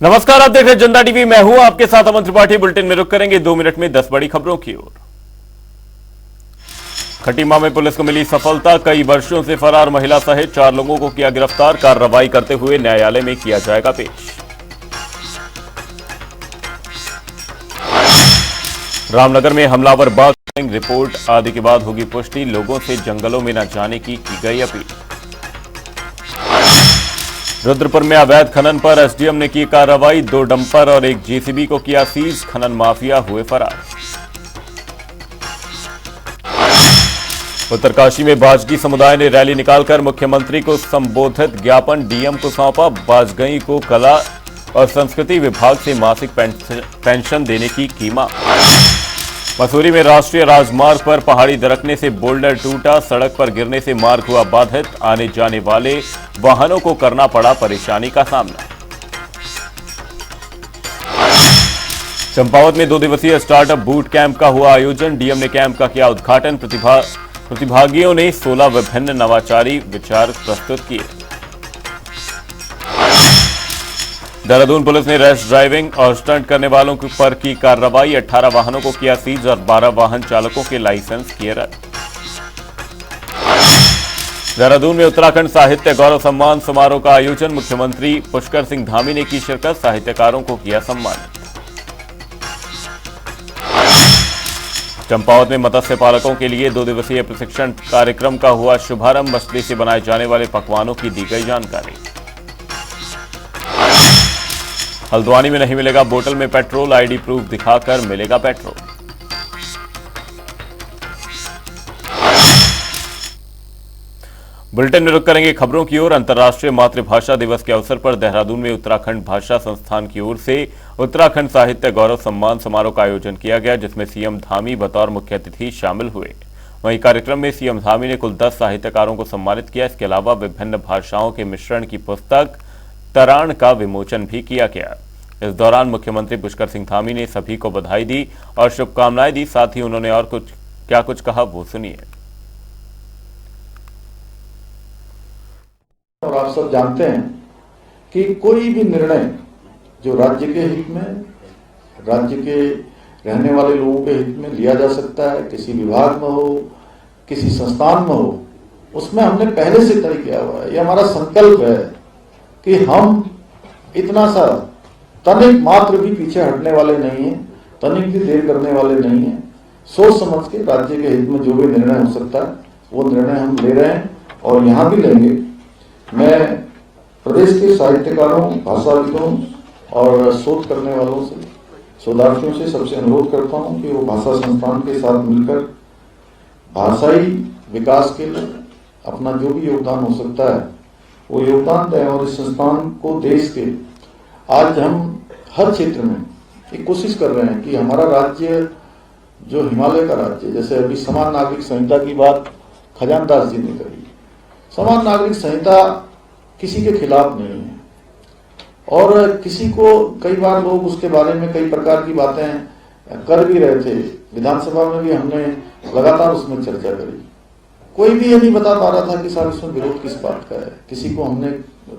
नमस्कार, आप देख रहे हैं जनता टीवी। मैं हूं आपके साथ अमन त्रिपाठी। बुलेटिन में रुक करेंगे 2 मिनट में 10 बड़ी खबरों की ओर। खटीमा में पुलिस को मिली सफलता। कई वर्षों से फरार महिला सहित 4 लोगों को किया गिरफ्तार। कार्रवाई करते हुए न्यायालय में किया जाएगा पेश। रामनगर में हमलावर बाघ रिपोर्ट आदि के बाद होगी पुष्टि। लोगों से जंगलों में न जाने की गई अपील। रुद्रपुर में अवैध खनन पर एसडीएम ने की कार्रवाई। 2 डंपर और 1 जेसीबी को किया सीज। खनन माफिया हुए फरार। उत्तरकाशी में बाजगी समुदाय ने रैली निकालकर मुख्यमंत्री को संबोधित। ज्ञापन डीएम को सौंपा। बाजगई को कला और संस्कृति विभाग से मासिक पेंशन देने की मांग। मसूरी में राष्ट्रीय राजमार्ग पर पहाड़ी दरकने से बोल्डर टूटा। सड़क पर गिरने से मार्ग हुआ बाधित। आने जाने वाले वाहनों को करना पड़ा परेशानी का सामना। चंपावत में 2 दिवसीय स्टार्टअप बूट कैंप का हुआ आयोजन। डीएम ने कैंप का किया उद्घाटन। प्रतिभागियों ने 16 विभिन्न नवाचारी विचार प्रस्तुत किए। देहरादून पुलिस ने रैश ड्राइविंग और स्टंट करने वालों पर की कार्रवाई। 18 वाहनों को किया सीज और 12 वाहन चालकों के लाइसेंस किए रद्द। देहरादून में उत्तराखंड साहित्य गौरव सम्मान समारोह का आयोजन। मुख्यमंत्री पुष्कर सिंह धामी ने की शिरकत। साहित्यकारों को किया सम्मानित। चंपावत में मत्स्य पालकों के लिए 2 दिवसीय प्रशिक्षण कार्यक्रम का हुआ शुभारंभ। मछली से बनाए जाने वाले पकवानों की दी गई जानकारी। हल्द्वानी में नहीं मिलेगा बोतल में पेट्रोल। आईडी प्रूफ दिखाकर मिलेगा पेट्रोल। बुलेटिन में रुक करेंगे खबरों की ओर। अंतर्राष्ट्रीय मातृभाषा दिवस के अवसर पर देहरादून में उत्तराखंड भाषा संस्थान की ओर से उत्तराखंड साहित्य गौरव सम्मान समारोह का आयोजन किया गया, जिसमें सीएम धामी बतौर मुख्य अतिथि शामिल हुए। वहीं कार्यक्रम में सीएम धामी ने कुल 10 साहित्यकारों को सम्मानित किया। इसके अलावा विभिन्न भाषाओं के मिश्रण की पुस्तक तराण का विमोचन भी किया गया। इस दौरान मुख्यमंत्री पुष्कर सिंह धामी ने सभी को बधाई दी और शुभकामनाएं दी। साथ ही उन्होंने और कुछ कहा, वो सुनिए। और आप सब जानते हैं कि कोई भी निर्णय जो राज्य के हित में, राज्य के रहने वाले लोगों के हित में लिया जा सकता है, किसी विभाग में हो, किसी संस्थान में हो, उसमें हमने पहले से तय किया हुआ है। ये हमारा संकल्प है कि हम इतना सा तनिक मात्र भी पीछे हटने वाले नहीं हैं, तनिक भी देर करने वाले नहीं हैं। सोच समझ के राज्य के हित में जो भी निर्णय हो सकता है वो निर्णय हम ले रहे हैं और यहाँ भी लेंगे। मैं प्रदेश के साहित्यकारों, भाषाविदों और शोध करने वालों से, शोधार्थियों से सबसे अनुरोध करता हूँ कि वो भाषा संस्थान के साथ मिलकर भाषाई विकास के लिए अपना जो भी योगदान हो सकता है वो योगदान दें और इस संस्थान को देश के, आज हम हर क्षेत्र में एक कोशिश कर रहे हैं कि हमारा राज्य जो हिमालय का राज्य, जैसे अभी समान नागरिक संहिता की बात खजानदास जी ने कही। समान नागरिक संहिता किसी के खिलाफ नहीं है और किसी को, कई बार लोग उसके बारे में कई प्रकार की बातें कर भी रहे थे। विधानसभा में भी हमने लगातार उसमें चर्चा करी। कोई भी ये नहीं बता पा रहा था कि साहब इसमें विरोध किस बात का है। किसी को हमने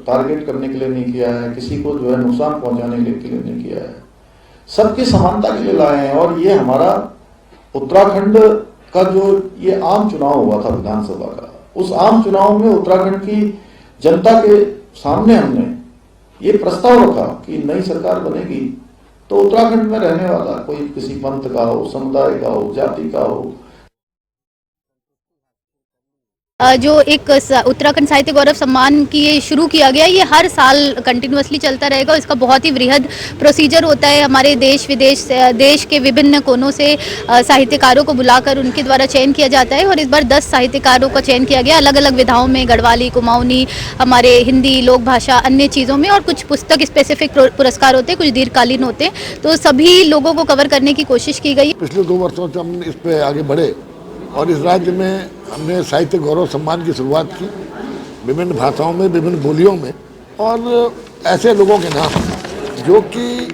टारगेट करने के लिए नहीं किया है, किसी को जो है नुकसान पहुंचाने के लिए नहीं किया है। सबकी समानता के लिए लाए हैं। और ये हमारा उत्तराखंड का जो ये आम चुनाव हुआ था विधानसभा का, उस आम चुनाव में उत्तराखंड की जनता के सामने हमने ये प्रस्ताव रखा कि नई सरकार बनेगी तो उत्तराखंड में रहने वाला कोई किसी पंथ का हो, समुदाय का हो, जाति का हो, जो एक उत्तराखंड साहित्य गौरव सम्मान की ये शुरू किया गया, ये हर साल कंटिन्यूअसली चलता रहेगा। इसका बहुत ही वृहद प्रोसीजर होता है। हमारे देश विदेश, देश के विभिन्न कोनों से साहित्यकारों को बुलाकर उनके द्वारा चयन किया जाता है और इस बार 10 साहित्यकारों का चयन किया गया, अलग अलग विधाओं में, गढ़वाली, कुमाऊनी, हमारे हिंदी, लोक भाषा, अन्य चीज़ों में, और कुछ पुस्तक स्पेसिफिक पुरस्कार होते हैं, कुछ दीर्घकालीन होते हैं। तो सभी लोगों को कवर करने की कोशिश की गई। पिछले 2 वर्षों से हम इस पे आगे बढ़े और इस राज्य में हमने साहित्य गौरव सम्मान की शुरुआत की, विभिन्न भाषाओं में, विभिन्न बोलियों में, और ऐसे लोगों के नाम जो कि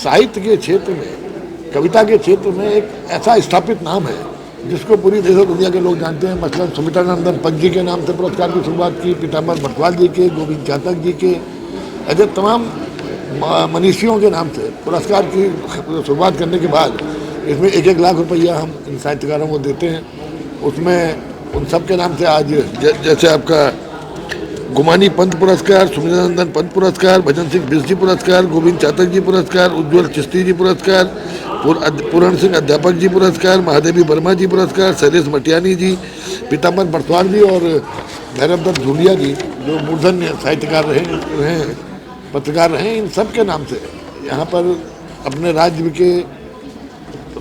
साहित्य के क्षेत्र में, कविता के क्षेत्र में एक ऐसा स्थापित नाम है जिसको पूरी देश और दुनिया के लोग जानते हैं। मसलन सुमित्रानंदन पंत जी के नाम से पुरस्कार की शुरुआत की, पीताम्बर बटवाल जी के, गोविंद चातक जी के, ऐसे तमाम मनीषियों के नाम से पुरस्कार की शुरुआत करने के बाद इसमें 1-1 लाख रुपया हम इन साहित्यकारों को देते हैं। उसमें उन सब के नाम से आज जैसे आपका गुमानी पंत पुरस्कार, सुमिरानंदन पंत पुरस्कार, भजन सिंह बिस्जी पुरस्कार, गोविंद चातक जी पुरस्कार, उज्ज्वल चिश्ती जी पुरस्कार, पूरण सिंह अध्यापक जी पुरस्कार, महादेवी वर्मा जी पुरस्कार, शैलेश मटियानी जी, पीताम्बर बरसवार जी और भैरव दत्त धूलिया जी जो मूर्धन्य साहित्यकार रहे पत्रकार रहे, इन सब के नाम से यहाँ पर अपने राज्य के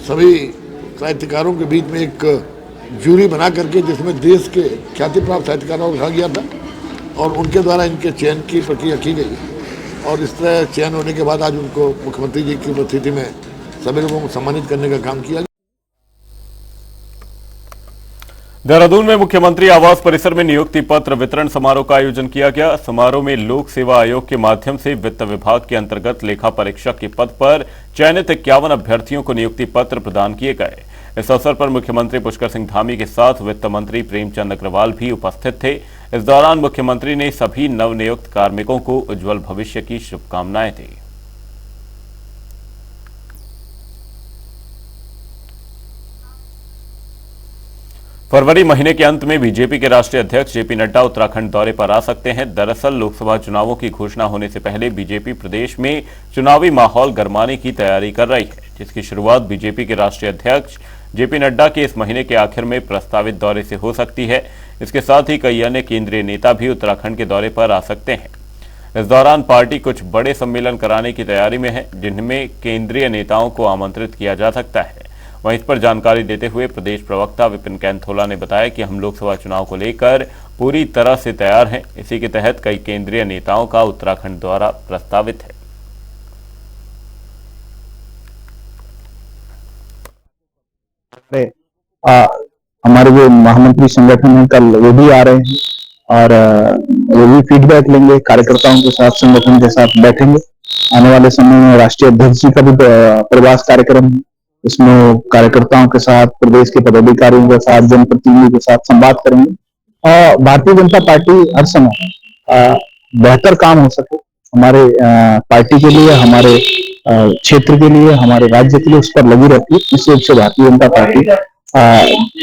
सभी साहित्यकारों के बीच में एक जूरी बना करके जिसमें देश के ख्याति प्राप्त साहित्यकारों को रखा गया था और उनके द्वारा इनके चयन की प्रक्रिया की गई और इस तरह चयन होने के बाद आज उनको मुख्यमंत्री जी की उपस्थिति में सभी लोगों को सम्मानित करने का काम किया। देहरादून में मुख्यमंत्री आवास परिसर में नियुक्ति पत्र वितरण समारोह का आयोजन किया गया। समारोह में लोक सेवा आयोग के माध्यम से वित्त विभाग के अंतर्गत लेखा परीक्षक के पद पर चयनित 51 अभ्यर्थियों को नियुक्ति पत्र प्रदान किए गए। इस अवसर पर मुख्यमंत्री पुष्कर सिंह धामी के साथ वित्त मंत्री प्रेमचंद अग्रवाल भी उपस्थित थे। इस दौरान मुख्यमंत्री ने सभी नवनियुक्त कार्मिकों को उज्जवल भविष्य की शुभकामनाएं दी। फरवरी महीने के अंत में बीजेपी के राष्ट्रीय अध्यक्ष जेपी नड्डा उत्तराखंड दौरे पर आ सकते हैं। दरअसल लोकसभा चुनावों की घोषणा होने से पहले बीजेपी प्रदेश में चुनावी माहौल गरमाने की तैयारी कर रही है, जिसकी शुरुआत बीजेपी के राष्ट्रीय अध्यक्ष जेपी नड्डा के इस महीने के आखिर में प्रस्तावित दौरे से हो सकती है। इसके साथ ही कई अन्य केंद्रीय नेता भी उत्तराखंड के दौरे पर आ सकते हैं। इस दौरान पार्टी कुछ बड़े सम्मेलन कराने की तैयारी में है, जिनमें केंद्रीय नेताओं को आमंत्रित किया जा सकता है। वहीं इस पर जानकारी देते हुए प्रदेश प्रवक्ता विपिन कैंथोला ने बताया कि हम लोकसभा चुनाव को लेकर पूरी तरह से तैयार हैं। इसी के तहत कई केंद्रीय नेताओं का उत्तराखंड दौरा प्रस्तावित है। हमारे जो महामंत्री संगठन है कल वो भी आ रहे हैं और वो भी फीडबैक लेंगे, कार्यकर्ताओं के साथ संगठन के साथ बैठेंगे। आने वाले समय में राष्ट्रीय अध्यक्ष जी का भी प्रवास कार्यक्रम है, इसमें कार्यकर्ताओं के साथ, प्रदेश के पदाधिकारियों के साथ, जनप्रतिनिधियों के साथ संवाद करेंगे और भारतीय जनता पार्टी हर समय बेहतर काम हो सके हमारे पार्टी के लिए, हमारे क्षेत्र के लिए, हमारे राज्य के लिए उस पर लगी रहती है। इस रूप से भारतीय जनता पार्टी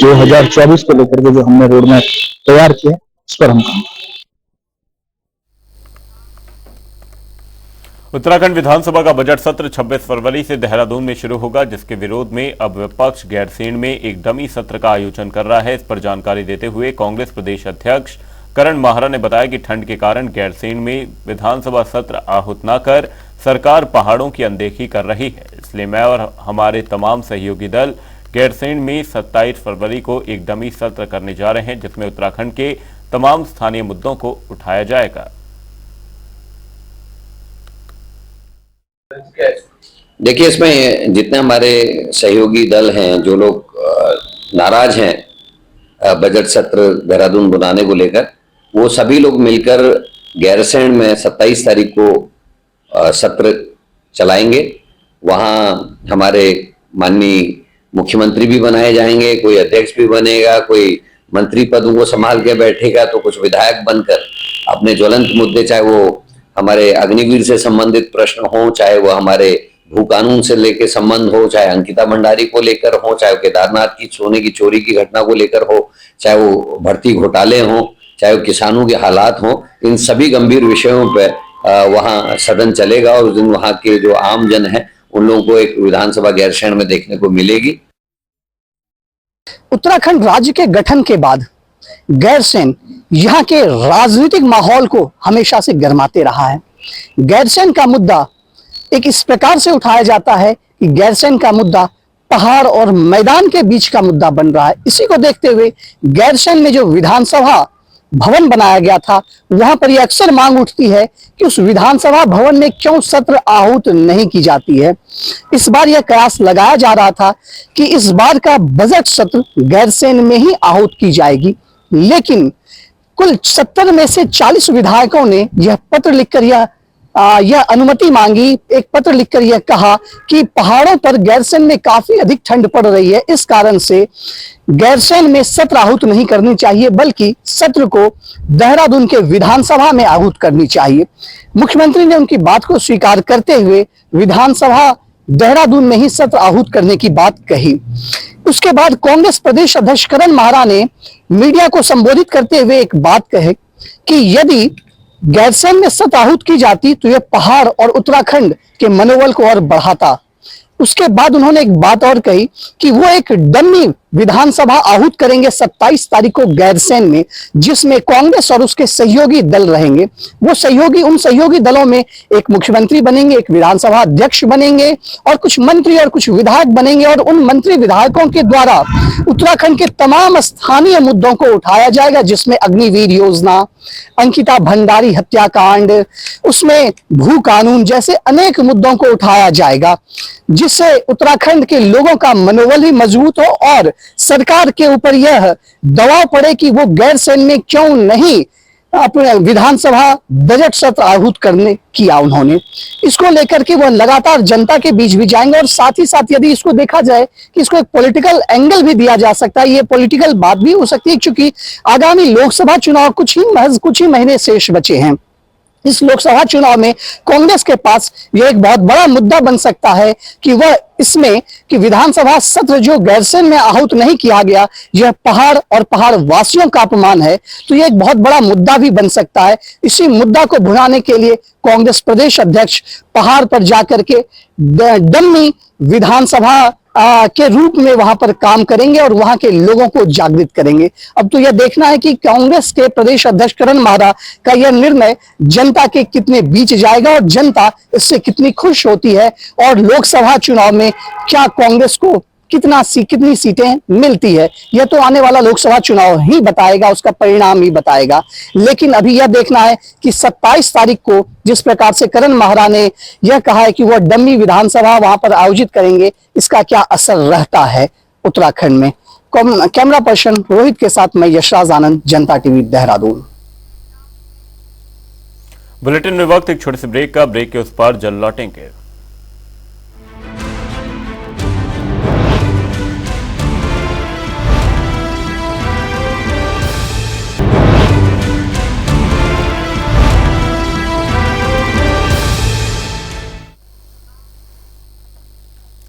2024 को लेकर के जो हमने रोड मैप तैयार किया उस पर हम काम। उत्तराखंड विधानसभा का बजट सत्र 26 फरवरी से देहरादून में शुरू होगा, जिसके विरोध में अब विपक्ष गैरसैंण में एक डमी सत्र का आयोजन कर रहा है। इस पर जानकारी देते हुए कांग्रेस प्रदेश अध्यक्ष करण माहरा ने बताया कि ठंड के कारण गैरसैंण में विधानसभा सत्र आहूत न कर सरकार पहाड़ों की अनदेखी कर रही है, इसलिए मैं और हमारे तमाम सहयोगी दल गैरसैंण में 27 फरवरी को एक डमी सत्र करने जा रहे हैं, जिसमें उत्तराखंड के तमाम स्थानीय मुद्दों को उठाया जाएगा। देखिए, इसमें जितने हमारे सहयोगी दल हैं, जो लोग नाराज हैं बजट सत्र देहरादून बुलाने को लेकर, वो सभी लोग मिलकर गैरसैंण में 27 तारीख को सत्र चलाएंगे। वहाँ हमारे माननीय मुख्यमंत्री भी बनाए जाएंगे, कोई अध्यक्ष भी बनेगा, कोई मंत्री पदों को संभाल के बैठेगा, तो कुछ विधायक बनकर अपने ज्वलंत मुद्दे, चाहे वो हमारे अग्निवीर से संबंधित प्रश्न हो, चाहे वो हमारे भू कानून से लेकर संबंध हो, चाहे अंकिता भंडारी को लेकर हो, चाहे वो केदारनाथ की सोने की चोरी की घटना को लेकर हो, चाहे वो भर्ती घोटाले हो, चाहे वो किसानों के हालात हो, इन सभी गंभीर विषयों पे वहाँ सदन चलेगा और उस दिन वहाँ के जो आम जन है उन लोगों को एक विधानसभा गैरसैंण में देखने को मिलेगी। उत्तराखंड राज्य के गठन के बाद गैरसैंण यहाँ के राजनीतिक माहौल को हमेशा से गरमाते रहा है। गैरसैंण का मुद्दा एक इस प्रकार से उठाया जाता है कि गैरसैंण का मुद्दा पहाड़ और मैदान के बीच का मुद्दा बन रहा है। इसी को देखते हुए गैरसैंण में जो विधानसभा भवन बनाया गया था, वहां पर यह अक्सर मांग उठती है कि उस विधानसभा भवन में क्यों सत्र आहूत नहीं की जाती है। इस बार यह कयास लगाया जा रहा था कि इस बार का बजट सत्र गैरसैंण में ही आहूत की जाएगी, लेकिन कुल 70 में से 40 विधायकों ने यह पत्र लिखकर यह यह अनुमति मांगी, एक पत्र लिखकर यह कहा कि पहाड़ों पर गैरसैंण में काफी अधिक ठंड पड़ रही है, इस कारण से गैरसैंण में सत्र आहूत नहीं करनी चाहिए, बल्कि सत्र को देहरादून के विधानसभा में आहूत करनी चाहिए। मुख्यमंत्री ने उनकी बात को स्वीकार करते हुए विधानसभा देहरादून में ही सत्र आहूत करने की बात कही। उसके बाद कांग्रेस प्रदेश अध्यक्ष करण माहरा ने मीडिया को संबोधित करते हुए एक बात कही कि यदि गैरसैंण में सत्र आहूत की जाती तो यह पहाड़ और उत्तराखंड के मनोबल को और बढ़ाता। उसके बाद उन्होंने एक बात और कही कि वो एक डमी विधानसभा आहूत करेंगे 27 तारीख को गैरसैंण में, जिसमें कांग्रेस और उसके सहयोगी दल रहेंगे। वो उन सहयोगी दलों में एक मुख्यमंत्री बनेंगे, एक विधानसभा अध्यक्ष बनेंगे और कुछ मंत्री और कुछ विधायक बनेंगे, और उन मंत्री विधायकों के द्वारा उत्तराखंड के तमाम स्थानीय मुद्दों को उठाया जाएगा, जिसमें अग्निवीर योजना, अंकिता भंडारी हत्याकांड, उसमें भू कानून जैसे अनेक मुद्दों को उठाया जाएगा, जिससे उत्तराखंड के लोगों का मनोबल भी मजबूत हो और सरकार के ऊपर यह दबाव पड़े कि वो गैरसैंण में क्यों नहीं अपने विधानसभा बजट सत्र आहूत करने किया। उन्होंने इसको लेकर के वो लगातार जनता के बीच भी जाएंगे, और साथ ही साथ यदि इसको देखा जाए कि इसको एक पॉलिटिकल एंगल भी दिया जा सकता है, ये पॉलिटिकल बात भी हो सकती है, क्योंकि आगामी लोकसभा चुनाव कुछ ही महीने शेष बचे हैं। इस लोकसभा चुनाव में कांग्रेस के पास यह एक बहुत बड़ा मुद्दा बन सकता है कि वह इसमें कि विधानसभा सत्र जो गैरसैंण में आहूत नहीं किया गया, यह पहाड़ और पहाड़ वासियों का अपमान है, तो यह एक बहुत बड़ा मुद्दा भी बन सकता है। इसी मुद्दा को भुनाने के लिए कांग्रेस प्रदेश अध्यक्ष पहाड़ पर जाकर के डमी विधानसभा के रूप में वहां पर काम करेंगे और वहां के लोगों को जागृत करेंगे। अब तो यह देखना है कि कांग्रेस के प्रदेश अध्यक्ष करण माहरा का यह निर्णय जनता के कितने बीच जाएगा और जनता इससे कितनी खुश होती है, और लोकसभा चुनाव में क्या कांग्रेस को कितनी सीटें मिलती है, यह तो आने वाला लोकसभा चुनाव ही बताएगा, उसका परिणाम ही बताएगा। लेकिन अभी यह देखना है कि 27 तारीख को जिस प्रकार से करण माहरा ने यह कहा है कि वह डमी विधानसभा वहां पर आयोजित करेंगे, इसका क्या असर रहता है उत्तराखंड में। कैमरा पर्सन रोहित के साथ मैं यशराज आनंद, जनता टीवी देहरादून। बुलेटिन में वक्त एक छोटे से ब्रेक का, ब्रेक के उस पार जल्द लौटेंगे।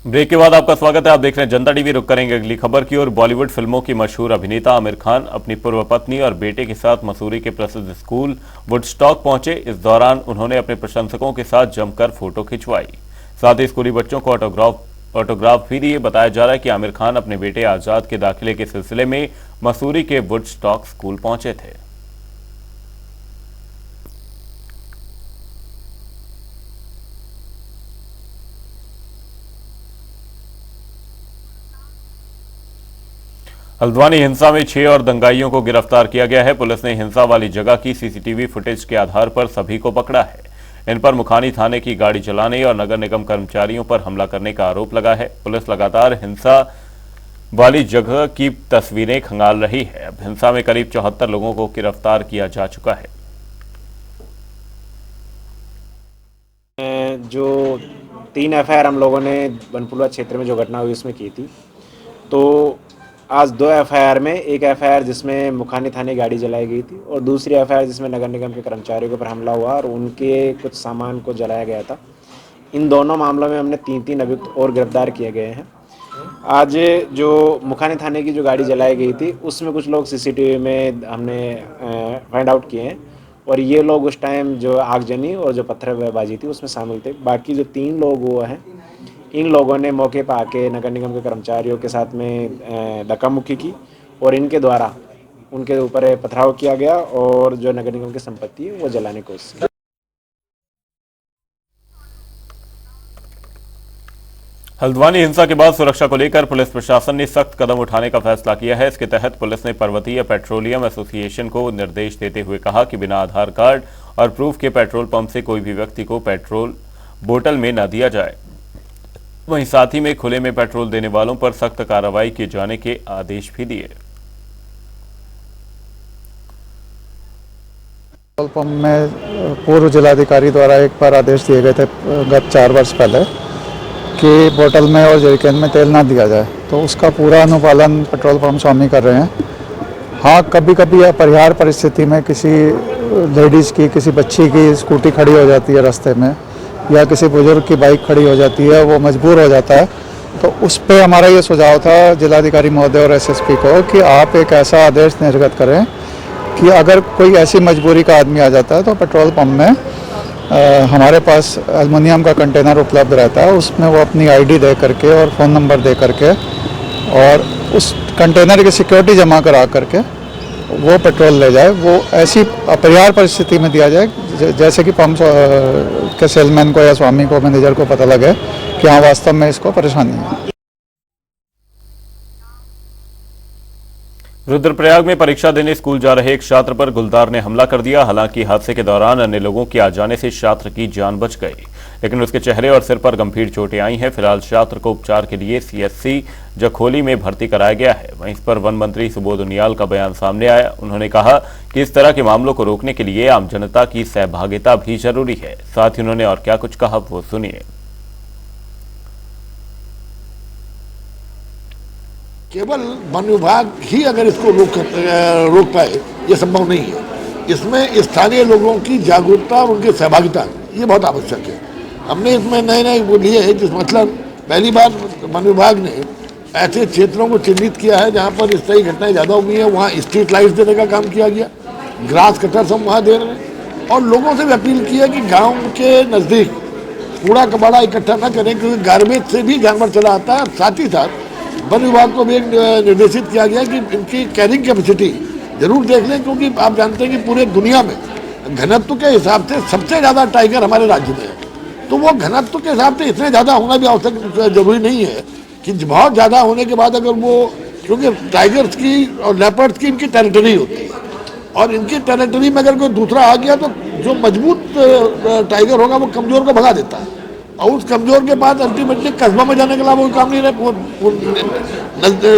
ब्रेक के बाद आपका स्वागत है। आप देख रहे हैं जनता टीवी। रुक करेंगे अगली खबर की ओर। बॉलीवुड फिल्मों की मशहूर अभिनेता आमिर खान अपनी पूर्व पत्नी और बेटे के साथ मसूरी के प्रसिद्ध स्कूल वुडस्टॉक पहुंचे। इस दौरान उन्होंने अपने प्रशंसकों के साथ जमकर फोटो खिंचवाई, साथ ही स्कूली बच्चों को ऑटोग्राफ भी दिए। बताया जा रहा है कि आमिर खान अपने बेटे आजाद के दाखिले के सिलसिले में मसूरी के वुडस्टॉक स्कूल पहुंचे थे। हल्द्वानी हिंसा में 6 और दंगाइयों को गिरफ्तार किया गया है। पुलिस ने हिंसा वाली जगह की सीसीटीवी फुटेज के आधार पर सभी को पकड़ा है। इन पर मुखानी थाने की गाड़ी चलाने और नगर निगम कर्मचारियों पर हमला करने का आरोप लगा है। पुलिस लगातार हिंसा वाली जगह की तस्वीरें खंगाल रही है। अब हिंसा में करीब 74 लोगों को गिरफ्तार किया जा चुका है। जो 3 एफआईआर हम लोगों ने बनपुलवा क्षेत्र में जो घटना हुई उसमें की थी, तो आज 2 एफआईआर में, एक एफआईआर जिसमें मुखानी थाने गाड़ी जलाई गई थी और दूसरी एफआईआर जिसमें नगर निगम के कर्मचारियों के ऊपर हमला हुआ और उनके कुछ सामान को जलाया गया था। इन दोनों मामलों में हमने 3 अभियुक्त और गिरफ्तार किए गए हैं। आज जो मुखानी थाने की जो गाड़ी जलाई गई थी उसमें कुछ लोग सीसीटीवी में हमने फाइंड आउट किए हैं, और ये लोग उस टाइम जो आगजनी और जो पत्थरबाजी थी उसमें शामिल थे। बाकी जो 3 लोग वो हैं, इन लोगों ने मौके पर आके नगर निगम के कर्मचारियों के साथ में धक्का मुक्की की और इनके द्वारा उनके ऊपर पथराव किया गया और जो नगर निगम की संपत्ति है वो जलाने की कोशिश की। हल्द्वानी हिंसा के बाद सुरक्षा को लेकर पुलिस प्रशासन ने सख्त कदम उठाने का फैसला किया है। इसके तहत पुलिस ने पर्वतीय पेट्रोलियम एसोसिएशन को निर्देश देते हुए कहा कि बिना आधार कार्ड और प्रूफ के पेट्रोल पंप से कोई भी व्यक्ति को पेट्रोल बोतल में न दिया जाए। वहीं साथ ही में खुले में पेट्रोल देने वालों पर सख्त कार्रवाई किए जाने के आदेश भी दिए। पेट्रोल पंप में पूर्व जिलाधिकारी द्वारा एक बार आदेश दिए गए थे गत 4 वर्ष पहले कि बोतल में और जरिकेन में तेल ना दिया जाए, तो उसका पूरा अनुपालन पेट्रोल पंप स्वामी कर रहे हैं। हाँ, कभी कभी अपरिहार्य परिस्थिति में किसी लेडीज़ की, किसी बच्ची की स्कूटी खड़ी हो जाती है रास्ते में, या किसी बुजुर्ग की बाइक खड़ी हो जाती है, वो मजबूर हो जाता है, तो उस पे हमारा ये सुझाव था जिलाधिकारी महोदय और एसएसपी को कि आप एक ऐसा आदेश निर्गत करें कि अगर कोई ऐसी मजबूरी का आदमी आ जाता है तो पेट्रोल पंप में हमारे पास एल्युमिनियम का कंटेनर उपलब्ध रहता है, उसमें वो अपनी आईडी दे करके और फ़ोन नंबर दे करके और उस कंटेनर की सिक्योरिटी जमा करा करके वो पेट्रोल ले जाए। वो ऐसी अपरिहार्य परिस्थिति में दिया जाए जैसे कि पंप के सेलमैन को या स्वामी को, मैनेजर को पता लगे कि हाँ वास्तव में इसको परेशानी है। रुद्रप्रयाग में परीक्षा देने स्कूल जा रहे एक छात्र पर गुलदार ने हमला कर दिया। हालांकि हादसे के दौरान अन्य लोगों के आ जाने से छात्र की जान बच गई, लेकिन उसके चेहरे और सिर पर गंभीर चोटें आई हैं। फिलहाल छात्र को उपचार के लिए सीएचसी जखोली में भर्ती कराया गया है। वहीं इस पर वन मंत्री सुबोध उनियाल का बयान सामने आया। उन्होंने कहा कि इस तरह के मामलों को रोकने के लिए आम जनता की सहभागिता भी जरूरी है। साथ ही उन्होंने और क्या कुछ कहा वो सुनिए। केवल वन विभाग ही अगर इसको रोक पाए, ये संभव नहीं है। इसमें स्थानीय लोगों की जागरूकता और उनकी सहभागिता ये बहुत आवश्यक है। हमने इसमें नए नए वो लिए हैं, जिस मतलब पहली बार वन विभाग ने ऐसे क्षेत्रों को चिन्हित किया है जहाँ पर इस तरह की घटनाएं ज़्यादा हुई हैं, वहाँ स्ट्रीट लाइट्स देने का काम किया गया, ग्रास कटर्स हम वहाँ दे रहे हैं, और लोगों से भी अपील की है कि गाँव के नज़दीक कूड़ा कबाड़ा इकट्ठा न करें, क्योंकि गार्बेज से भी जानवर चला आता है। साथ ही साथ वन विभाग को भी एक निर्देशित किया गया कि इनकी कैरिंग कैपेसिटी जरूर देख लें, क्योंकि आप जानते हैं कि पूरे दुनिया में घनत्व के हिसाब से सबसे ज़्यादा टाइगर हमारे राज्य में है। तो वो घनत्व के हिसाब से इतने ज़्यादा होना भी आवश्यक जरूरी नहीं है कि बहुत ज़्यादा होने के बाद अगर वो, क्योंकि टाइगर्स की और लेपर्ड्स की इनकी टेरिटरी होती है, और इनकी टेरिटरी में अगर कोई दूसरा आ गया तो जो मजबूत टाइगर होगा वो कमज़ोर को भगा देता है, और उस कमजोर के बाद अल्टीमेटली कस्बा में जाने के अलावा कोई काम नहीं रहे,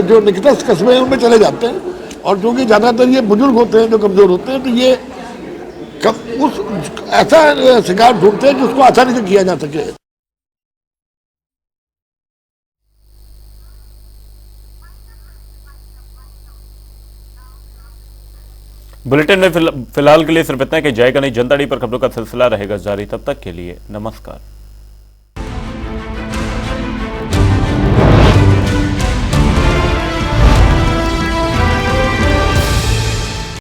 जो निकटस्थ कस्बे हैं उनमें चले जाते हैं। और क्योंकि ज़्यादातर ये बुजुर्ग होते हैं जो कमज़ोर होते हैं, तो ये उस ऐसा शिकार ढूंढते हैं कि उसको आसानी से किया जा सके। बुलेटिन में फिलहाल के लिए सिर्फ इतना कि जय गणेश जनता डी पर खबरों का सिलसिला रहेगा जारी। तब तक के लिए नमस्कार।